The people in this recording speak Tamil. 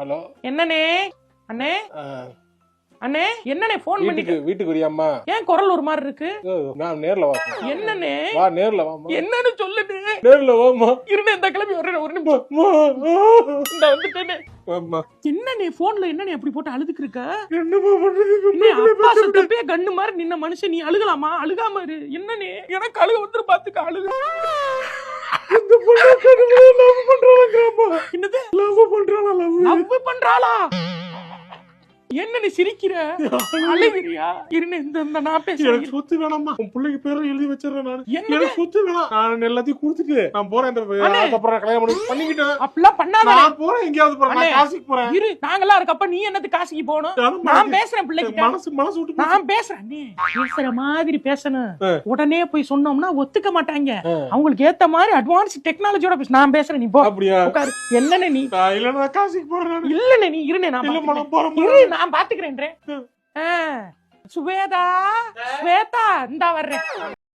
ஹலோ என்னனே அண்ணே அண்ணே என்னனே போன் பண்ணிட்டு வீட்டுக்கு வரியாம்மா? ஏன் குரல் ஒரு மாதிரி இருக்கு? நான் நேர்ல வா. என்னனே வா நேர்ல வாமா. என்னன்னு சொல்லுது? நேர்ல வாமா. இருடே இந்த கிளம்பி வரேன் ஒரு நிமிஷம். இந்த வந்துட்டேனே. வாமா. என்னனே போன்ல என்னனே அப்படி போட்டு அழுதுக்கு இருக்க? என்னமா பண்றது? நீ அப்பா செத்தப்பே கண்ணு மாதிரி நின்ன மனுஷன் நீ அழுகலாமா? அழுகாம இரு. என்னனே எனக்கு அழுக வந்து பாத்துக்க அழுகு. இந்த பொண்ணு கண்ணுல லவ் பண்றாங்கம்மா. என்னது? லவ் பண்றாளா? லவ் பண்றாளா? என்ன நீ சிரிக்கிற? அழுகிறியா? இருங்க இந்த நான் பேசுறேன். எனக்கு சொத்து வேணாம்மா. உன் பிள்ளைக்கு பேரை எழுதி வச்சிரறேன் நான். எனக்கு எனக்கு சொத்து வேணாம். நான் எல்லாத்தையும் கொடுத்துட்டு நான் போறேன். அப்புறம் கல்யாணம் பண்ணிக்கிட்டேன். அப்படிலாம் பண்ணாத. நான் போறேன் எங்கயாவது போறேன். நான் காசிக்கு போறேன். இரு நாங்கலாம் இருக்கப்ப நீ என்னது காசிக்கு போணும்? நான் பேசுறேன் பிள்ளைகிட்ட. மனசு விட்டு நான் பேசுறேன். நீ பேசுற மாதிரி பேசணும். உடனே போய் சொன்னோம்னா ஒத்துக்க மாட்டாங்க. அவங்களுக்கு ஏத்த மாதிரி அட்வான்ஸ் டெக்னாலஜியோட பேச. நான் பேசுறேன் நீ போ. அப்படியே உட்காரு. என்னனே நீ? இல்ல நான் காசிக்கு போறேன். இல்லனே நீ இருனே நான் போறேன். நான் பாத்துக்கிறேன். சுவேதா ஸ்வேதா இந்தா வர்றேன்.